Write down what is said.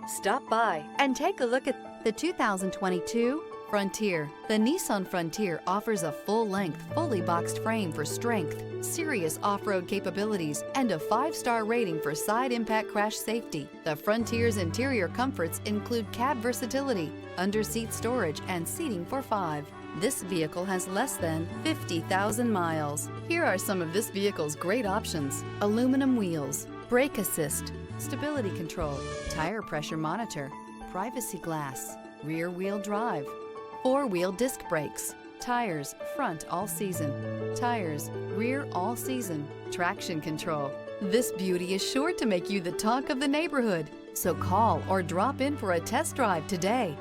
Stop by and take a look at the 2022 Frontier. The Nissan Frontier offers a full-length, fully boxed frame for strength, serious off-road capabilities, and a 5-star rating for side impact crash safety. The Frontier's interior comforts include cab versatility, under-seat storage, and seating for 5. This vehicle has less than 50,000 miles. Here are some of this vehicle's great options: aluminum wheels, brake assist, stability control, tire pressure monitor, privacy glass, rear wheel drive, 4-wheel disc brakes, tires front all season, tires rear all season, traction control. This beauty is sure to make you the talk of the neighborhood. So call or drop in for a test drive today.